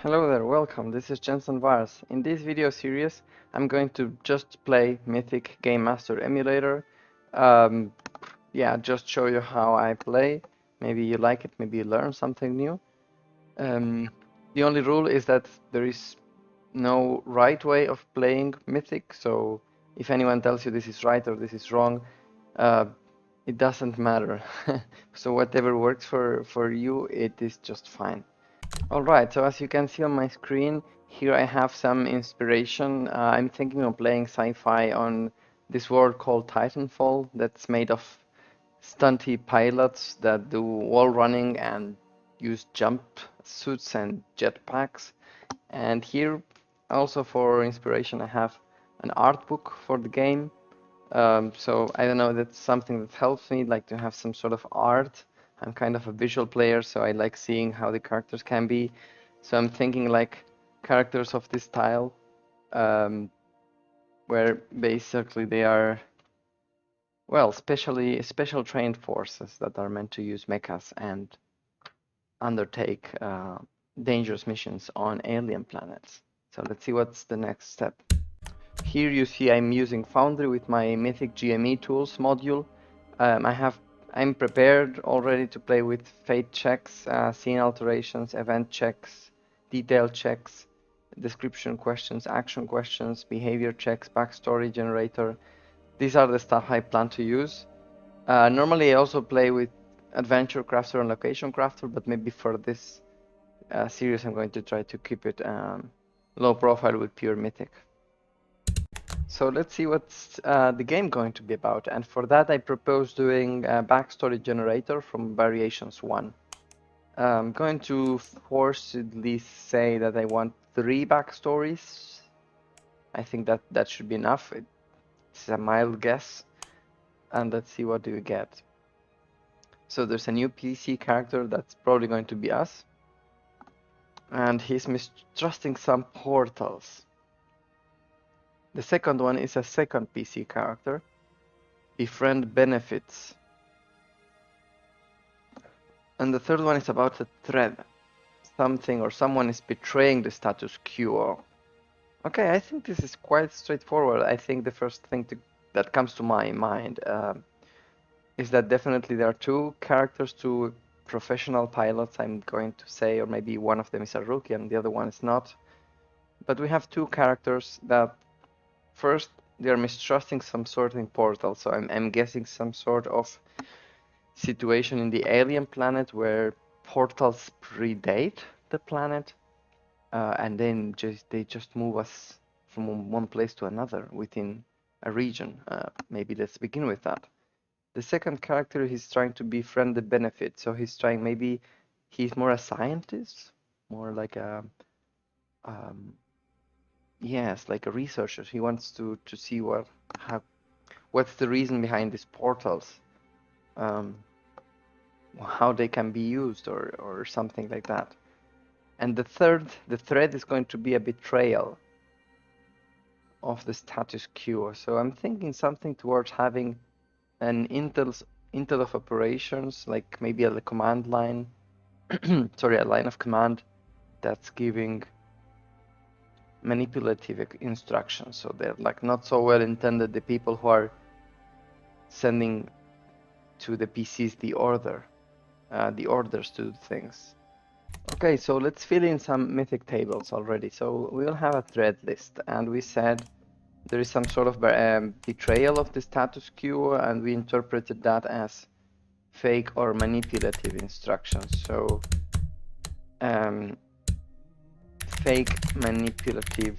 Hello there, welcome. This is Jensen Vars. In this video series, I'm going to just play Mythic Game Master Emulator. Um, just show you how I play. Maybe you like it, maybe you learn something new. The only rule is that there is no right way of playing Mythic, so if anyone tells you this is right or this is wrong, uh, it doesn't matter. So whatever works for you, it is just fine. Alright, so as you can see on my screen, here I have some inspiration. I'm thinking of playing sci-fi on this world called Titanfall that's made of stunty pilots that do wall running and use jump suits and jetpacks. And here, also for inspiration, I have an art book for the game. So I don't know, that's something that helps me, like to have some sort of art. I'm kind of a visual player, so I like seeing how the characters can be. So I'm thinking like characters of this style, um, where basically they are, well, special trained forces that are meant to use mechas and undertake dangerous missions on alien planets. So let's see what's the next step. Here you see I'm using Foundry with my Mythic GME tools module. I'm prepared already to play with fate checks, scene alterations, event checks, detail checks, description questions, action questions, behavior checks, backstory generator. These are the stuff I plan to use. Normally I also play with adventure crafter and location crafter, but maybe for this series I'm going to try to keep it low profile with pure Mythic. So let's see what's the game going to be about. And for that, I propose doing a backstory generator from Variations 1. I'm going to forcibly say that I want 3 backstories. I think that should be enough. It's a mild guess. And let's see what do we get. So there's a new PC character that's probably going to be us. And he's mistrusting some portals. The second one is a second PC character. Befriend benefits. And the third one is about a thread. Something or someone is betraying the status quo. Okay, I think this is quite straightforward. I think the first thing that comes to my mind is that definitely there are 2 characters, 2 professional pilots, I'm going to say, or maybe one of them is a rookie and the other one is not. But we have 2 characters that first they're mistrusting some sorting portal, so I'm guessing some sort of situation in the alien planet where portals predate the planet, and then they just move us from one place to another within a region. Maybe let's begin with that. The second character, he's trying to befriend the benefit, so maybe he's more a scientist, more like a yes, like a researcher. He wants to see what's the reason behind these portals. Um, how they can be used or something like that. And the thread is going to be a betrayal of the status quo. So I'm thinking something towards having an intel of operations, like maybe a command line, sorry, a line of command that's giving manipulative instructions. So they're like not so well intended, the people who are sending to the PCs the orders to do things. Okay, so let's fill in some mythic tables already. So we'll have a thread list, and we said there is some sort of betrayal of the status quo, and we interpreted that as fake or manipulative instructions. So fake manipulative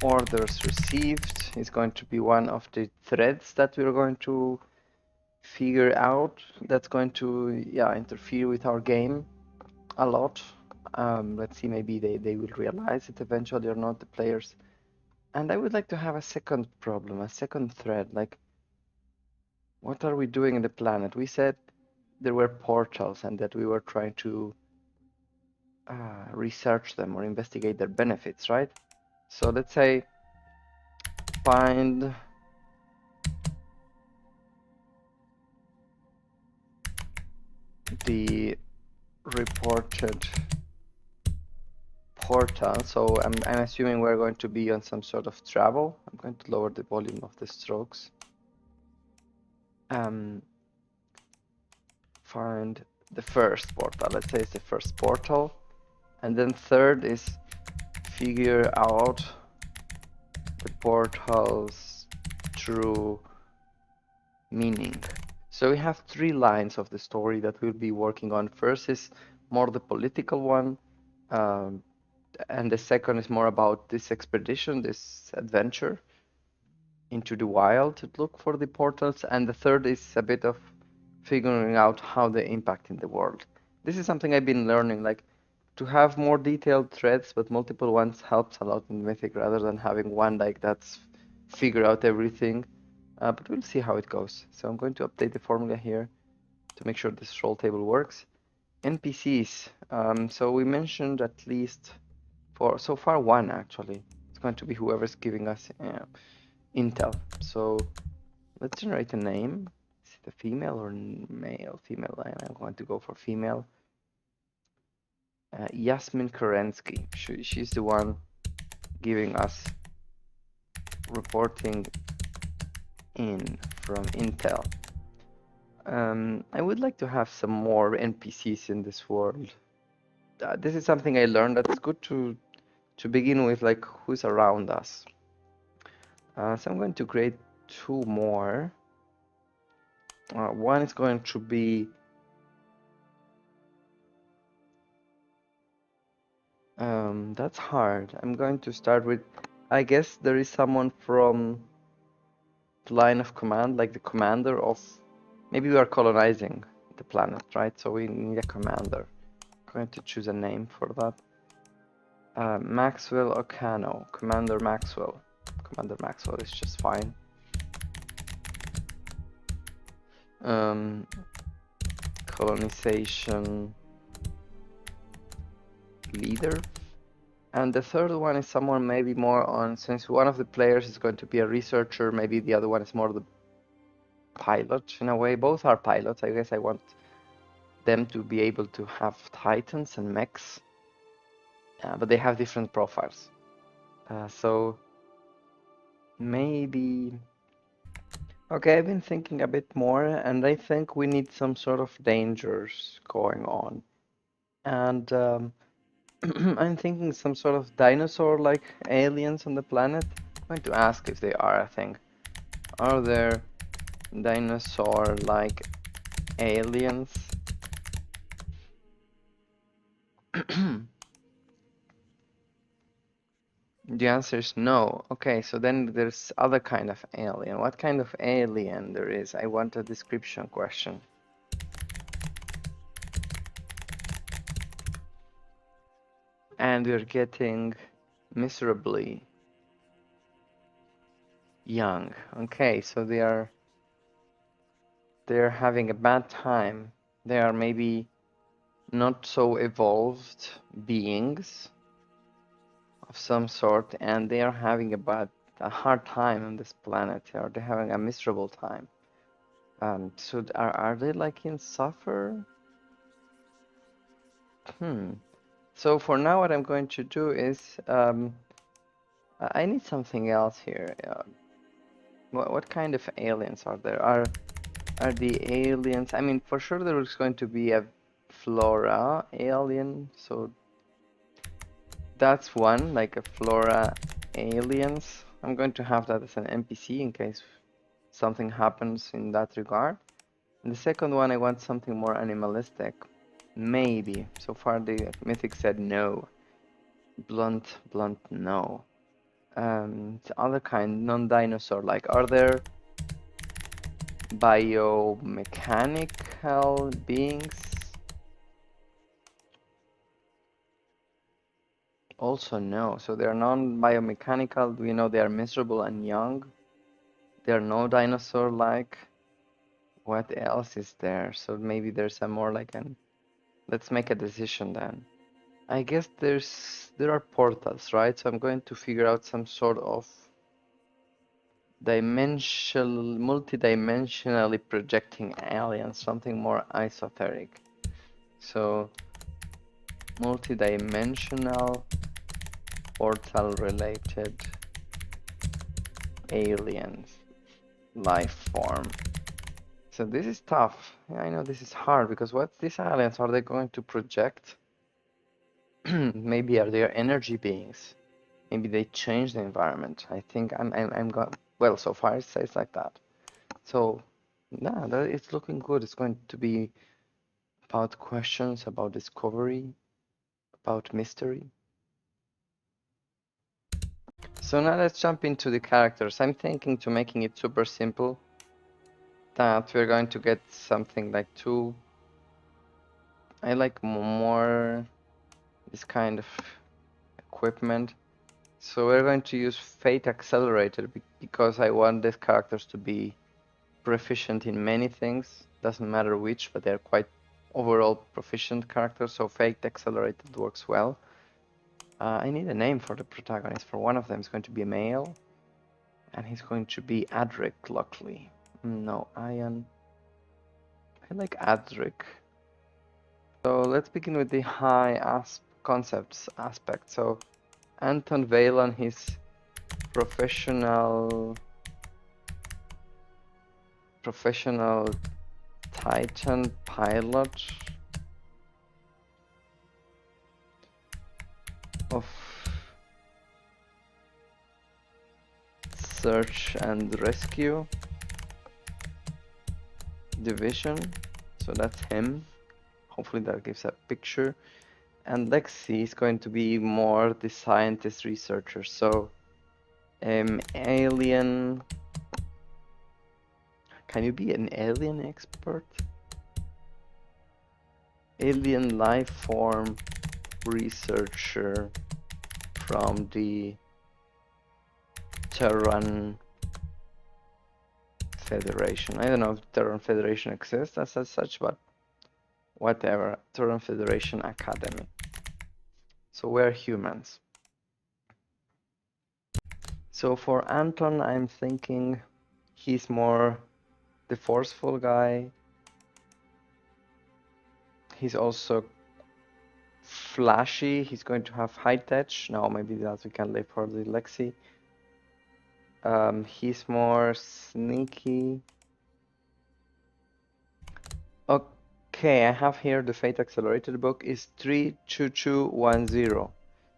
orders received is going to be one of the threads that we're going to figure out. That's going to interfere with our game a lot. Let's see, maybe they will realize it eventually or not, the players. And I would like to have a second problem, a second thread, like what are we doing in the planet? We said there were portals and that we were trying to research them or investigate their benefits, right? So let's say find the reported portal, so I'm assuming we're going to be on some sort of travel. I'm going to lower the volume of the strokes. Find the first portal. Let's say it's the first portal. And then third is figure out the portal's true meaning. So we have 3 lines of the story that we'll be working on. First is more the political one, and the second is more about this expedition, this adventure into the wild to look for the portals, and the third is a bit of figuring out how they impact in the world. This is something I've been learning, like to have more detailed threads, but multiple ones helps a lot in Mythic rather than having one like that's figure out everything. But we'll see how it goes. So I'm going to update the formula here to make sure this roll table works. NPCs. So we mentioned at least for so far 1 actually. It's going to be whoever's giving us intel. So let's generate a name. Is it a female or male? Female. I'm going to go for female. Yasmin Kerensky. She's the one giving us reporting in from intel. I would like to have some more NPCs in this world. This is something I learned that it's good to begin with, like who's around us. So I'm going to create 2 more. One is going to be that's hard. I'm going to start with, I guess there is someone from the line of command, like the commander of, maybe we are colonizing the planet, right? So we need a commander. I'm going to choose a name for that. Maxwell Ocano, Commander Maxwell. Commander Maxwell is just fine. Colonization leader. And the third one is someone maybe more on, since one of the players is going to be a researcher, maybe the other one is more the pilot in a way. Both are pilots. I guess I want them to be able to have titans and mechs, but they have different profiles. So maybe... Okay, I've been thinking a bit more, and I think we need some sort of dangers going on. And I'm thinking some sort of dinosaur-like aliens on the planet. I'm going to ask if they are, I think. Are there dinosaur-like aliens? The answer is no. Okay, so then there's other kind of alien. What kind of alien there is? I want a description question. And we're getting miserably young. Okay, so they're having a bad time. They are maybe not so evolved beings of some sort, and they are having a hard time on this planet, or they're having a miserable time. So are they like in suffer? So for now, what I'm going to do is I need something else here. What kind of aliens are there? Are the aliens? I mean, for sure there is going to be a flora alien. So that's one, like a flora aliens. I'm going to have that as an NPC in case something happens in that regard. And the second one, I want something more animalistic. Maybe. So far the Mythic said no. Blunt, no. The other kind, non-dinosaur, like are there biomechanical beings? Also no. So they're non-biomechanical. We know they are miserable and young. They're no dinosaur-like. What else is there? So maybe there's a more like an... Let's make a decision then. I guess there are portals, right? So I'm going to figure out some sort of multi-dimensionally projecting alien, something more esoteric. So multi-dimensional portal related aliens life form. So this is tough. Yeah, I know this is hard because what these aliens are they going to project? Maybe are they energy beings? Maybe they change the environment. I think I'm got well so far it says like that. So yeah, it's looking good. It's going to be about questions, about discovery, about mystery. So now let's jump into the characters. I'm thinking to making it super simple, that we're going to get something like two. I like more this kind of equipment. So we're going to use Fate Accelerated because I want these characters to be proficient in many things. Doesn't matter which, but they're quite overall proficient characters. So Fate Accelerated works well. I need a name for the protagonist. For one of them, it's going to be a male, and he's going to be Adric, luckily. No, Ian. I like Adric. So let's begin with the high concepts aspect. So Anton Valen, his professional Titan pilot of search and rescue division. So that's him. Hopefully that gives a picture. And Lexi is going to be more the scientist researcher. So alien. Can you be an alien expert? Alien life form researcher from the Terran Federation. I don't know if Terran Federation exists as such, but whatever. Terran Federation Academy. So we're humans. So for Anton, I'm thinking he's more the forceful guy. He's also flashy. He's going to have high touch. Now maybe that we can leave for the Lexi. He's more sneaky. Okay, I have here the Fate Accelerated book is 32210.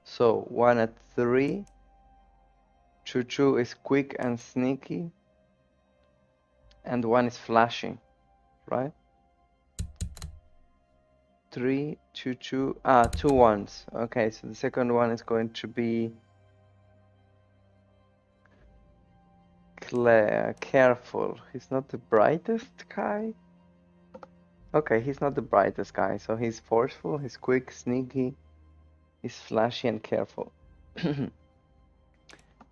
So 1 at 3. 22 is quick and sneaky. And 1 is flashy, right? 3, 2, 2, 2 ones. Okay, so the second one is going to be careful. He's not the brightest guy. Okay, he's not the brightest guy. So he's forceful, he's quick, sneaky, he's flashy and careful.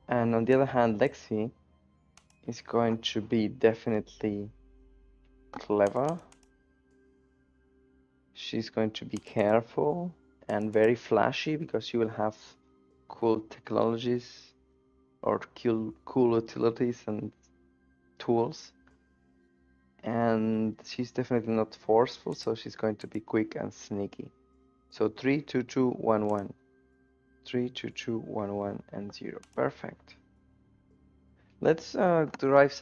And on the other hand, Lexi is going to be definitely clever. She's going to be careful and very flashy because she will have cool technologies or cool utilities and tools. And she's definitely not forceful, so she's going to be quick and sneaky. So 3, 2, 2, 1, 1. 3, 2, 2, 1, 1, and 0. Perfect. Let's derive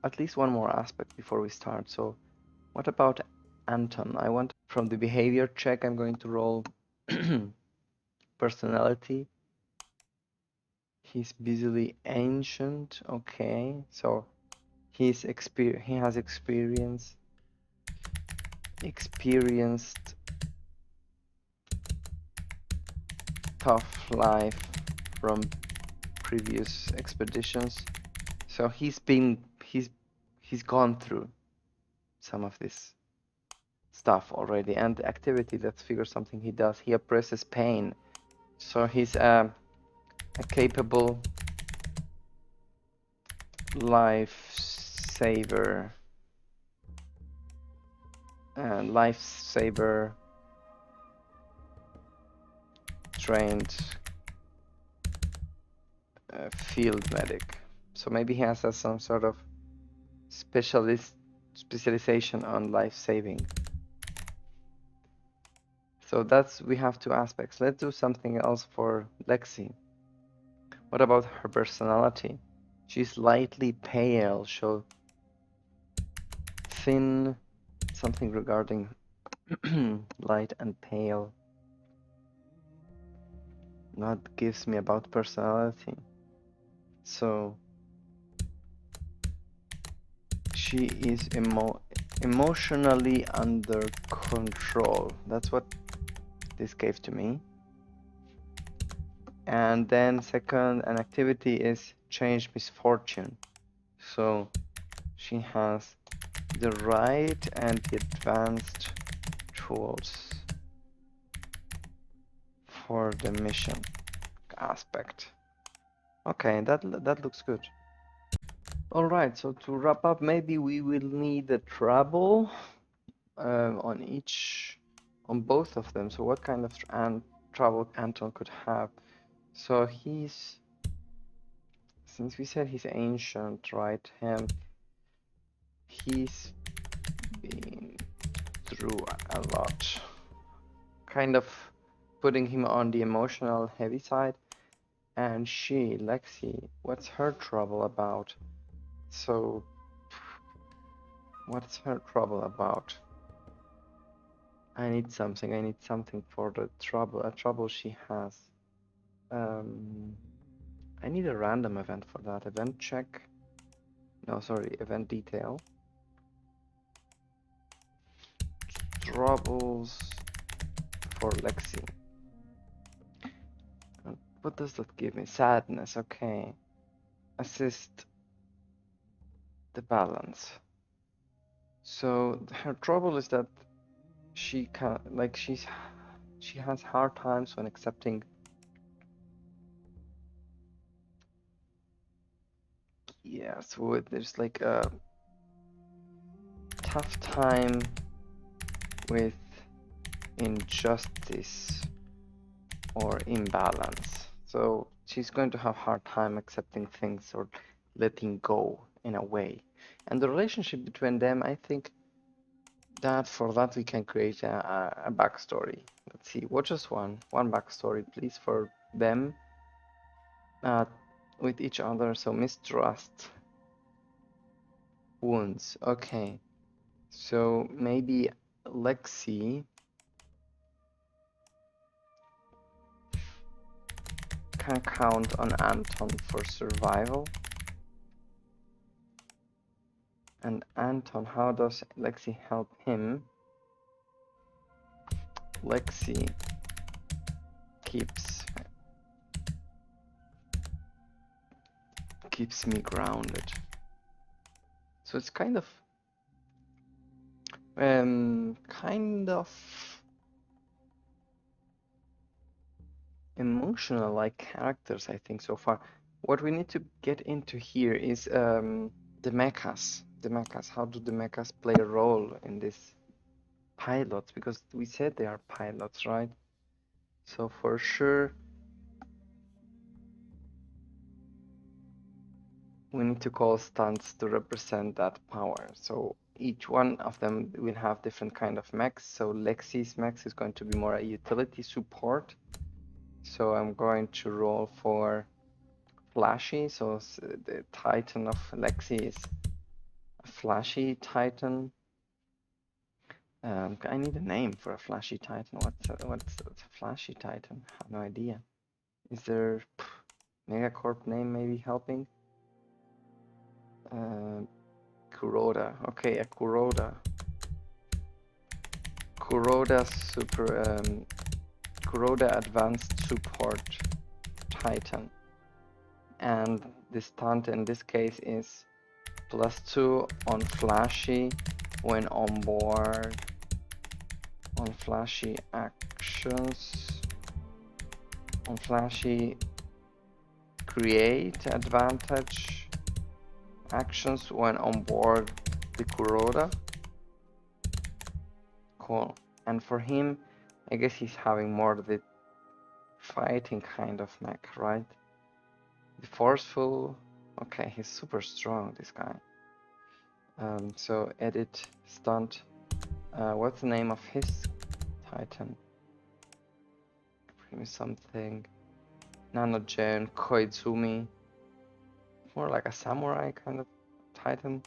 at least one more aspect before we start. So what about Anton? I want from the behavior check, I'm going to roll personality. He's busily ancient. Okay, so he has experienced tough life from previous expeditions. So he's gone through some of this stuff already, and the activity, let's figure something he does. He oppresses pain. So he's a capable lifesaver trained field medic. So maybe he has some sort of specialization on life saving. So we have 2 aspects. Let's do something else for Lexi. What about her personality? She's lightly pale, so thin, something regarding light and pale. That gives me about personality. So she is emotionally under control. That's what this gave to me. And then second, an activity is change misfortune. So she has the right and the advanced tools for the mission aspect. Okay, that looks good. All right, so to wrap up, maybe we will need a trouble on both of them. So what kind of trouble Anton could have? So since we said he's ancient, right? He's been through a lot, kind of putting him on the emotional heavy side. And Lexi, what's her trouble about? So, what's her trouble about? I need something for the trouble she has. I need a random event for that. Event check. No, sorry, event detail. Troubles for Lexi. What does that give me? Sadness, okay. Assist the balance. So her trouble is that she has hard times when accepting so there's like a tough time with injustice or imbalance. So she's going to have hard time accepting things or letting go in a way. And the relationship between them, I think that for that we can create a backstory. Let's see, what just one backstory, please, for them with each other. So mistrust, wounds. Okay, so maybe Lexi can count on Anton for survival. And Anton, how does Lexi help him? Lexi keeps me grounded. So it's kind of emotional like characters, I think, so far. What we need to get into here is the mechas. How do the mechas play a role in this pilots? Because we said they are pilots, right? So for sure we need to call stunts to represent that power. So each one of them will have different kind of mechs. So Lexi's mech is going to be more a utility support. So I'm going to roll for flashy. So the Titan of Lexi is a flashy Titan. I need a name for a flashy Titan. What's a flashy Titan? I have no idea. Is there Megacorp name maybe helping? Kuroda. Okay, a Kuroda. Kuroda Advanced Support Titan. And the stunt in this case is +2 on flashy when on board, on flashy actions, on flashy create advantage actions when on board the Kuroda. Cool. And for him, I guess he's having more the fighting kind of mech, right? The forceful. Okay, he's super strong, this guy. So edit stunt. What's the name of his Titan? Give me something. Nanogen, Koizumi. More like a samurai kind of Titan.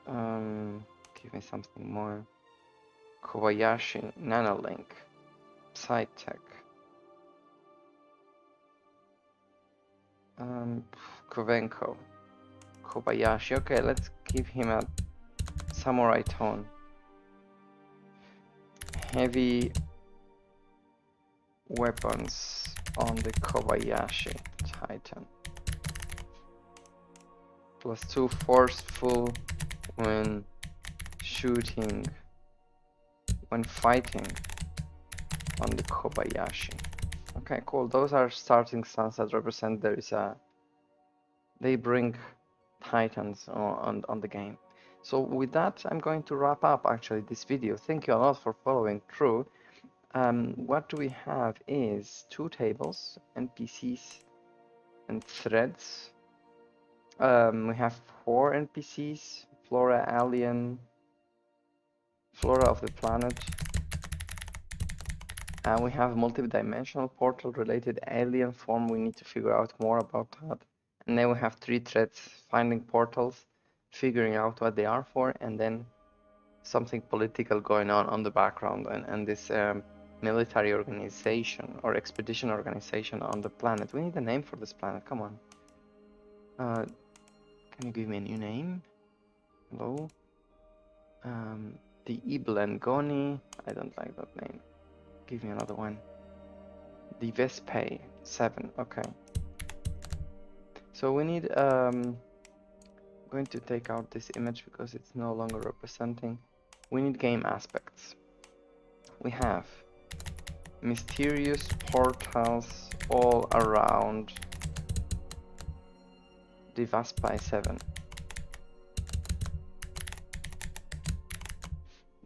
Give me something more. Kobayashi, Nanolink, Psytech. Kovenko, Kobayashi. Okay, let's give him a samurai tone. Heavy weapons on the Kobayashi Titan. +2 forceful when shooting, when fighting on the Kobayashi. Okay, cool. Those are starting stats that represent they bring Titans on the game. So with that, I'm going to wrap up actually this video. Thank you a lot for following through. What we have is 2 tables, NPCs and threads. We have 4 NPCs, flora, alien, flora of the planet. And we have multi-dimensional portal related alien form. We need to figure out more about that. And then we have 3 threads, finding portals, figuring out what they are for, and then something political going on the background, and this military organization or expedition organization on the planet. We need a name for this planet, come on. Can you give me a new name? Hello? The Iblengoni, I don't like that name. Give me another one. The Vespae 7, okay. So we need, going to take out this image because it's no longer representing. We need game aspects. We have mysterious portals all around the Vespae 7.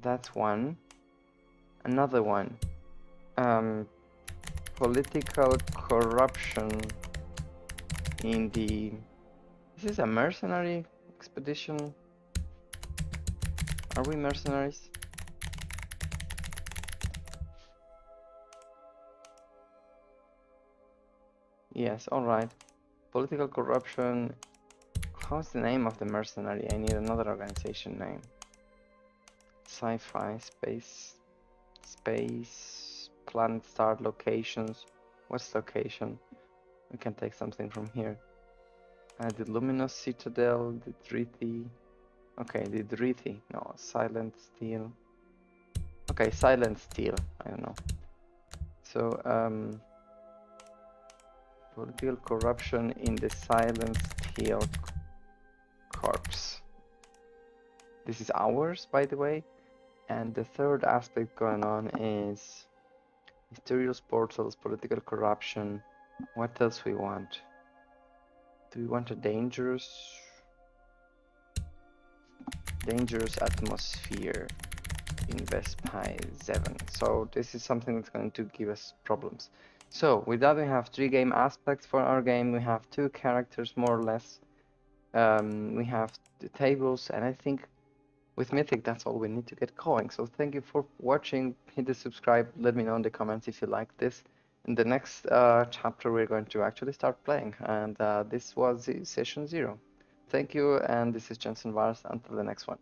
That's one. Another one. Political corruption in the... This is a mercenary expedition. Are we mercenaries? Yes, alright. Political corruption. How's the name of the mercenary? I need another organization name. Sci-fi, space, planet start, locations. What's location? We can take something from here. The Luminous Citadel, the Drithi. Okay, the Drithi. No, Silent Steel. Okay, Silent Steel. I don't know. So, political corruption in the Silent Steel Corps. This is ours, by the way. And the third aspect going on is mysterious portals, political corruption. What else we want? Do we want a dangerous atmosphere in Vespae 7? So this is something that's going to give us problems. So with that, we have 3 game aspects for our game. We have 2 characters more or less. We have the tables, and I think with Mythic that's all we need to get going. So thank you for watching. Hit the subscribe. Let me know in the comments if you like this. In the next chapter we're going to actually start playing, and this was session 0. Thank you, and this is Jensen Vars. Until the next one.